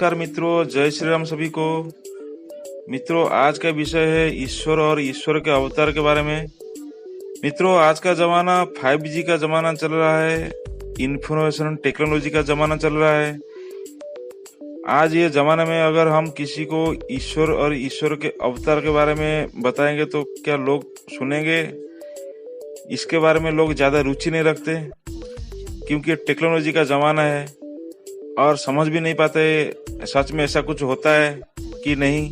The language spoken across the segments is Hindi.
नमस्कार मित्रों, जय श्री राम सभी को। मित्रों, आज का विषय है ईश्वर और ईश्वर के अवतार के बारे में। मित्रों, आज का जमाना 5G का जमाना चल रहा है, इंफॉर्मेशन टेक्नोलॉजी का जमाना चल रहा है। आज ये जमाने में अगर हम किसी को ईश्वर और ईश्वर के अवतार के बारे में बताएंगे तो क्या लोग सुनेंगे? इसके बारे में लोग ज्यादा रुचि नहीं रखते, क्योंकि टेक्नोलॉजी का जमाना है और समझ भी नहीं पाते सच में ऐसा कुछ होता है कि नहीं।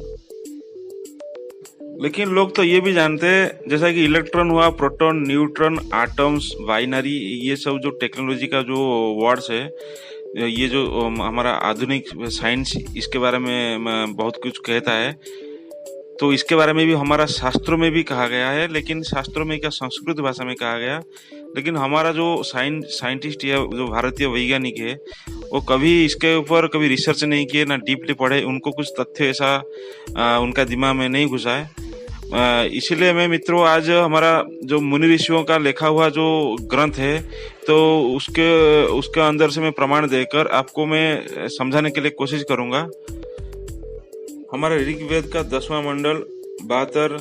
लेकिन लोग तो ये भी जानते हैं, जैसा कि इलेक्ट्रॉन हुआ, प्रोटॉन, न्यूट्रॉन, एटम्स, बाइनरी, ये सब जो टेक्नोलॉजी का जो वर्ड्स है, ये जो हमारा आधुनिक साइंस इसके बारे में बहुत कुछ कहता है। तो इसके बारे में भी हमारा शास्त्रों में भी कहा गया है, लेकिन शास्त्रों में क्या, संस्कृत भाषा में कहा गया। लेकिन हमारा जो साइंटिस्ट या जो भारतीय वैज्ञानिक है, वो कभी इसके ऊपर कभी रिसर्च नहीं किए, ना डीपली पढ़े, उनको कुछ तथ्य ऐसा उनका दिमाग में नहीं घुसा है। इसीलिए मैं मित्रों आज हमारा जो मुनि ऋषियों का लिखा हुआ जो ग्रंथ है, तो उसके अंदर से मैं प्रमाण देकर आपको मैं समझाने के लिए कोशिश करूंगा। हमारे ऋग्वेद का 10वां मंडल 72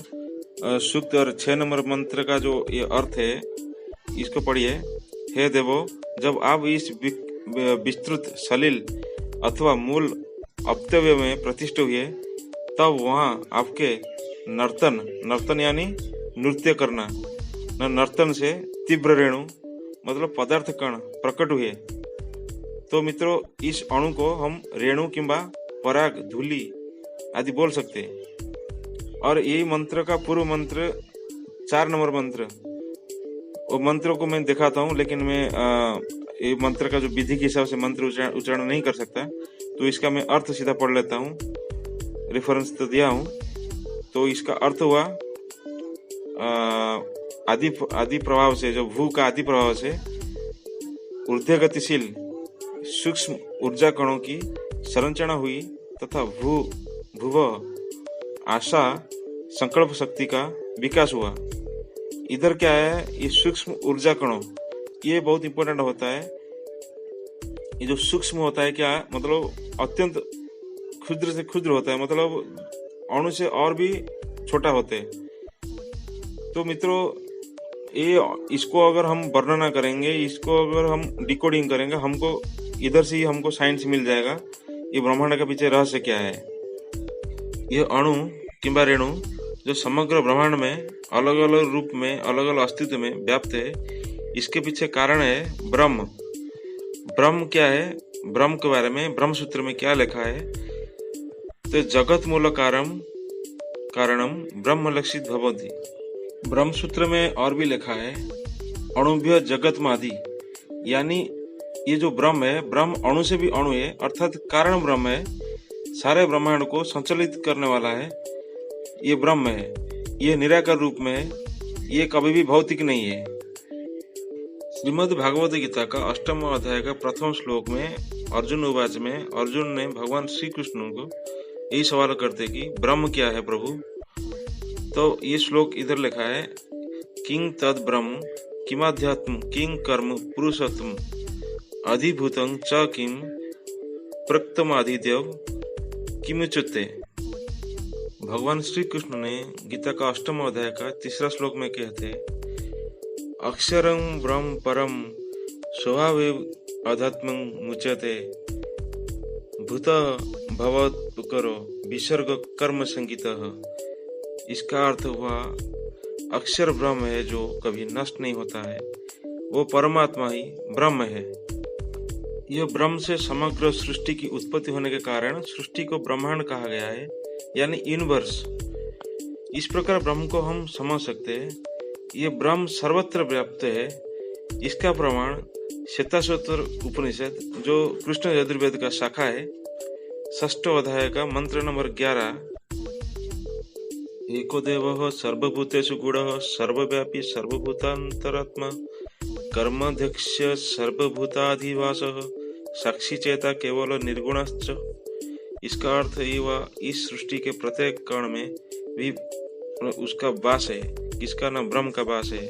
सूक्त और 6 नंबर मंत्र का जो ये अर्थ है, इसको पढ़िए। हे देवो, जब आप इस विस्तृत सलिल अथवा मूल अपत्यव्य में प्रतिष्ठित हुए, तब वहां आपके नर्तन यानी नृत्य करना, नर्तन से तीव्र रेणु मतलब पदार्थ कण प्रकट हुए। तो मित्रों, इस अणु को हम रेणु किंबा पराग, धूली आदि बोल सकते हैं। और यही मंत्र का पूर्व मंत्र 4 नंबर मंत्र, वो मंत्रों को मैं दिखाता हूँ, लेकिन मैं ये मंत्र का जो विधि के हिसाब से मंत्र उच्चारण नहीं कर सकता, तो इसका मैं अर्थ सीधा पढ़ लेता हूँ। रेफरेंस तो दिया हूँ। तो इसका अर्थ हुआ आदि प्रभाव से, जो भू का आदि प्रभाव से ऊर्ध्व गतिशील सूक्ष्म ऊर्जा कणों की संरचना हुई तथा भूव आशा संकल्प शक्ति का विकास हुआ। इधर क्या है, ये सूक्ष्म ऊर्जा कणों, ये बहुत इंपॉर्टेंट होता है। ये जो सूक्ष्म होता है, क्या मतलब अत्यंत क्षुद्र से क्षुद्र होता है, मतलब अणु से और भी छोटा होते हैं। तो मित्रों, ये इसको अगर हम वर्णना करेंगे, इसको अगर हम डिकोडिंग करेंगे, हमको इधर से ही हमको साइंस मिल जाएगा ये ब्रह्मांड का पीछे रहस्य क्या है। ये अणु किंबा रेणु जो समग्र ब्रह्मांड में अलग अलग रूप में, अलग अलग अस्तित्व में व्याप्त है, इसके पीछे कारण है ब्रह्म। ब्रह्म क्या है? ब्रह्म के बारे में ब्रह्म सूत्र में क्या लिखा है? तो जगत मूल कारणम ब्रह्म लक्षित भवति। ब्रह्म सूत्र में और भी लिखा है अणुभ्य जगतमादि, यानी ये जो ब्रह्म है, ब्रह्म अणु से भी अणु है, अर्थात कारण ब्रह्म है, सारे ब्रह्मांड को संचालित करने वाला है, ये ब्रह्म है। ये निराकार रूप में है, ये कभी भी भौतिक नहीं है। श्रीमद् भागवत गीता का 8वां अध्याय का प्रथम श्लोक में अर्जुन उवाच में अर्जुन ने भगवान श्री कृष्ण को यही सवाल करते कि ब्रह्म क्या है प्रभु। तो ये श्लोक इधर लिखा है, किंग तद ब्रह्म किमाध्यात्म किंग कर्म पुरुषोत्तम अधिभूतं च किम प्रक्तमादिदेव किमुच्यते। भगवान श्री कृष्ण ने गीता का 8वां अध्याय का 3रा श्लोक में कहते, अक्षरं ब्रह्म परम स्वभावेव अध्यात्मं मुच्यते भूत भवत् करो विसर्ग कर्म संगीतः। इसका अर्थ हुआ, अक्षर ब्रह्म है जो कभी नष्ट नहीं होता है, वो परमात्मा ही ब्रह्म है। यह ब्रह्म से समग्र सृष्टि की उत्पत्ति होने के कारण सृष्टि को ब्रह्मांड कहा गया है, यानी यूनिवर्स। इस प्रकार ब्रह्म को हम समझ सकते हैं। ये ब्रह्म सर्वत्र व्याप्त है। इसका प्रमाण श्वेताश्वतर उपनिषद, जो कृष्ण यजुर्वेद का शाखा है, 6ठ अध्याय का मंत्र नंबर 11, एको देवः सर्वभूतेषु गूढ़ः सर्वव्यापी सर्वभूतांतरात्मा कर्माध्यक्ष सर्वभूताधिवासः साक्षी चेता केवल निर्गुणश्च। इसका अर्थ ये हुआ, इस सृष्टि के प्रत्येक कण में भी उसका वास है। किसका? ना ब्रह्म का वास है।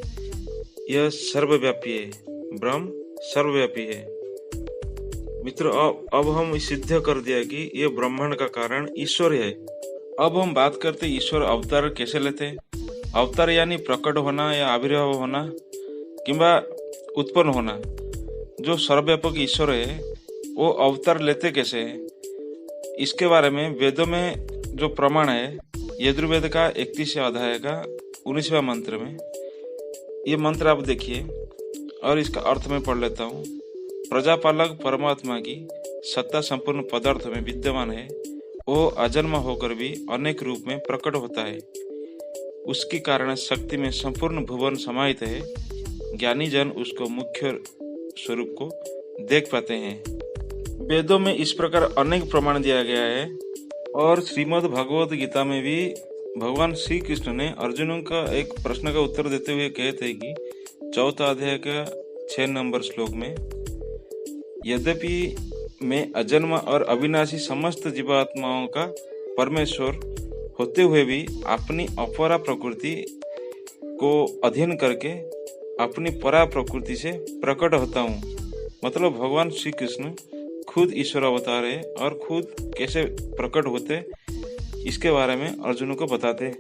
यह सर्वव्यापी है, ब्रह्म सर्वव्यापी है। मित्रों, अब हम सिद्ध कर दिया कि ये ब्रह्मांड का कारण ईश्वर है। अब हम बात करते ईश्वर अवतार कैसे लेते। अवतार यानी प्रकट होना या आविर्भाव होना किंवा उत्पन्न होना। जो सर्वव्यापक ईश्वर है वो अवतार लेते कैसे है, इसके बारे में वेदों में जो प्रमाण है, यजुर्वेद का 31वें अध्याय का 19वां मंत्र में, ये मंत्र आप देखिए और इसका अर्थ मैं पढ़ लेता हूँ। प्रजापालक परमात्मा की सत्ता संपूर्ण पदार्थ में विद्यमान है। वो अजन्म होकर भी अनेक रूप में प्रकट होता है। उसके कारण शक्ति में संपूर्ण भुवन समाहित है। ज्ञानी जन उसको मुख्य स्वरूप को देख पाते हैं। वेदों में इस प्रकार अनेक प्रमाण दिया गया है और श्रीमद् भगवद गीता में भी भगवान श्री कृष्ण ने अर्जुन का एक प्रश्न का उत्तर देते हुए कहते हैं कि 4 अध्याय का 6 नंबर श्लोक में, यद्यपि मैं अजन्म और अविनाशी समस्त जीवात्माओं का परमेश्वर होते हुए भी अपनी अपरा प्रकृति को अध्ययन करके अपनी परा प्रकृति से प्रकट होता हूँ। मतलब भगवान श्री कृष्ण खुद ईश्वर अवतार है और खुद कैसे प्रकट होते इसके बारे में अर्जुन को बताते।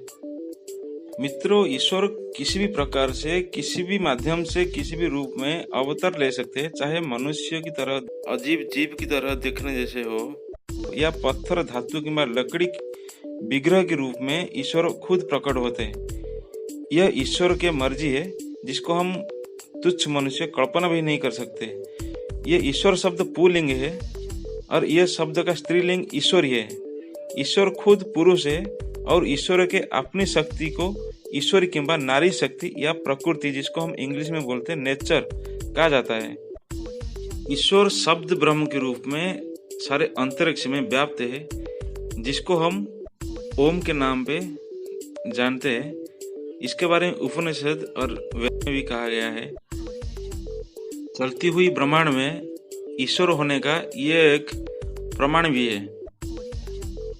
मित्रों, ईश्वर किसी भी प्रकार से, किसी भी माध्यम से, किसी भी रूप में अवतार ले सकते हैं। चाहे मनुष्य की तरह, अजीब जीव की तरह दिखने जैसे हो, या पत्थर, धातु किंवा लकड़ी विग्रह के रूप में ईश्वर खुद प्रकट होते हैं। यह ईश्वर की मर्जी है जिसको हम तुच्छ मनुष्य कल्पना भी नहीं कर सकते। यह ईश्वर शब्द पुल्लिंग है और यह शब्द का स्त्रीलिंग ईश्वरी है। ईश्वर खुद पुरुष है और ईश्वर के अपनी शक्ति को ईश्वरी किंवा नारी शक्ति या प्रकृति, जिसको हम इंग्लिश में बोलते हैं नेचर, कहा जाता है। ईश्वर शब्द ब्रह्म के रूप में सारे अंतरिक्ष में व्याप्त है, जिसको हम ओम के नाम पे जानते हैं। इसके बारे में उपनिषद और वेद में भी कहा गया है। चलती हुई ब्रह्मांड में ईश्वर होने का ये एक प्रमाण भी है।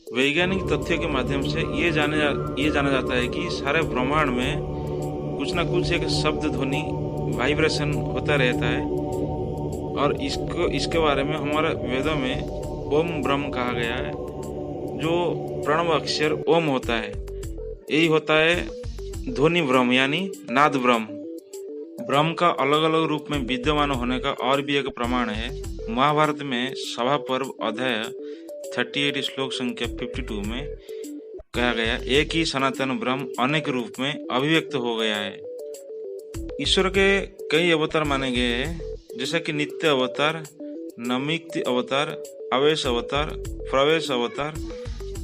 वैज्ञानिक तथ्यों के माध्यम से ये जाना जाता है कि सारे ब्रह्मांड में कुछ ना कुछ एक शब्द ध्वनि वाइब्रेशन होता रहता है और इसके बारे में हमारे वेदों में ओम ब्रह्म कहा गया है, जो प्रणव अक्षर ओम होता है। यही होता है ध्वनि ब्रह्म यानी नाद ब्रह्म। ब्रह्म का अलग अलग रूप में विद्यमान होने का और भी एक प्रमाण है। महाभारत में सभा पर्व अध्याय 38 श्लोक संख्या 52 में कहा गया, एक ही सनातन ब्रह्म अनेक रूप में अभिव्यक्त हो गया है। ईश्वर के कई अवतार माने गए हैं, जैसे कि नित्य अवतार, नमित्त अवतार, आवेश अवतार, प्रवेश अवतार,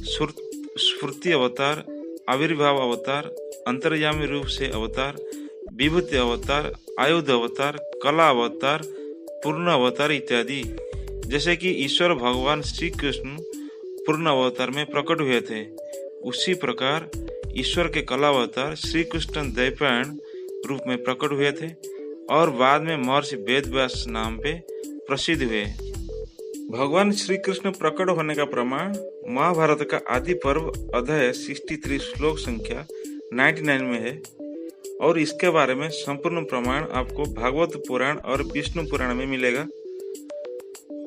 स्फूर्ति अवतार, आविर्भाव अवतार, अंतर्यामी रूप से अवतार, विभूति अवतार, आयुध अवतार, कला अवतार, पूर्ण अवतार इत्यादि। जैसे कि ईश्वर भगवान श्री कृष्ण पूर्ण अवतार में प्रकट हुए थे, उसी प्रकार ईश्वर के कला अवतार श्री कृष्ण द्वैपायन रूप में प्रकट हुए थे और बाद में महर्षि वेदव्यास नाम पे प्रसिद्ध हुए। भगवान श्री कृष्ण प्रकट होने का प्रमाण महाभारत का आदि पर्व अध्याय 63 श्लोक संख्या 99 में है और इसके बारे में संपूर्ण प्रमाण आपको भागवत पुराण और विष्णु पुराण में मिलेगा।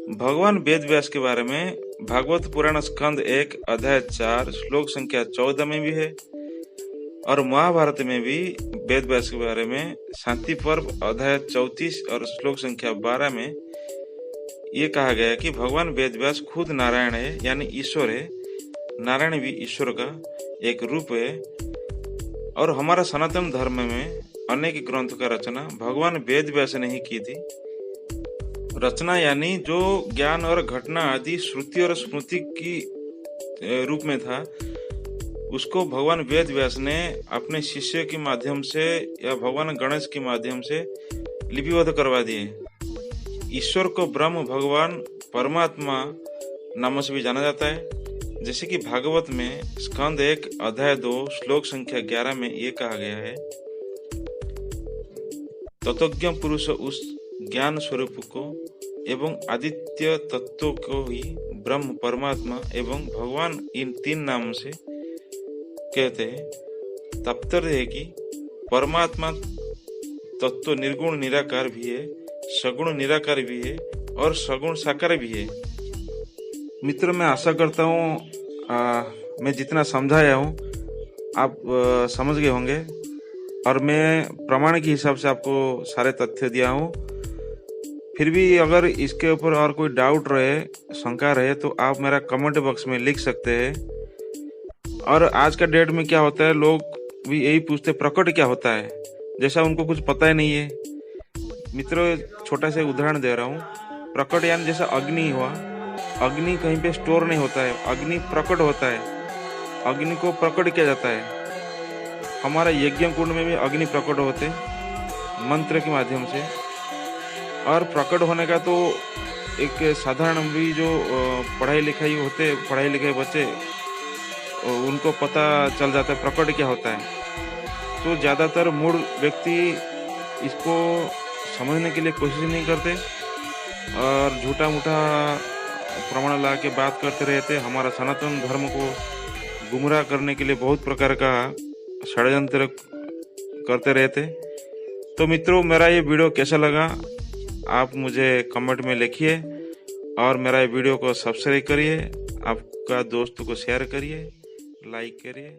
भगवान वेदव्यास के बारे में भागवत पुराण स्कंद 1 अध्याय 4 श्लोक संख्या 14 में भी है और महाभारत में भी वेदव्यास के बारे में शांति पर्व अध्याय 34 और श्लोक संख्या 12 में ये कहा गया कि भगवान वेदव्यास खुद नारायण है यानी ईश्वर है। नारायण भी ईश्वर का एक रूप है और हमारा सनातन धर्म में अनेक ग्रंथों का रचना भगवान वेदव्यास ने ही की थी। रचना यानी जो ज्ञान और घटना आदि श्रुति और स्मृति की रूप में था, उसको भगवान वेदव्यास ने अपने शिष्य के माध्यम से या भगवान गणेश के माध्यम से लिपिबद्ध करवा दिए। ईश्वर को ब्रह्म भगवान परमात्मा नाम से भी जाना जाता है। जैसे कि भागवत में स्कंद 1 अध्याय 2 श्लोक संख्या 11 में ये कहा गया है, तत्वज्ञ पुरुष उस ज्ञान स्वरूप को एवं आदित्य तत्व को ही ब्रह्म परमात्मा एवं भगवान इन 3 नामों से कहते हैं। तात्पर्य है कि परमात्मा तत्व निर्गुण निराकार भी है, सगुण निराकार भी है और सगुण साकार भी है। मित्रों, मैं आशा करता हूँ मैं जितना समझाया हूँ आप समझ गए होंगे, और मैं प्रमाण के हिसाब से आपको सारे तथ्य दिया हूँ। फिर भी अगर इसके ऊपर और कोई डाउट रहे, शंका रहे, तो आप मेरा कमेंट बॉक्स में लिख सकते हैं। और आज का डेट में क्या होता है, लोग भी यही पूछते प्रकट क्या होता है, जैसा उनको कुछ पता ही नहीं है। मित्रों, छोटा सा उदाहरण दे रहा हूँ। प्रकट यानी जैसा अग्नि हुआ, अग्नि कहीं पे स्टोर नहीं होता है, अग्नि प्रकट होता है, अग्नि को प्रकट किया जाता है। हमारा यज्ञ कुंड में भी अग्नि प्रकट होते मंत्र के माध्यम से। और प्रकट होने का तो एक साधारण भी जो पढ़ाई लिखाई बच्चे, उनको पता चल जाता है प्रकट क्या होता है। तो ज़्यादातर मूढ़ व्यक्ति इसको समझने के लिए कोशिश नहीं करते और झूठा मूठा प्रमाण ला के बात करते रहते। हमारा सनातन धर्म को गुमराह करने के लिए बहुत प्रकार का षड्यंत्र करते रहते। तो मित्रों, मेरा ये वीडियो कैसा लगा आप मुझे कमेंट में लिखिए, और मेरा ये वीडियो को सब्सक्राइब करिए, आपका दोस्तों को शेयर करिए, लाइक करिए।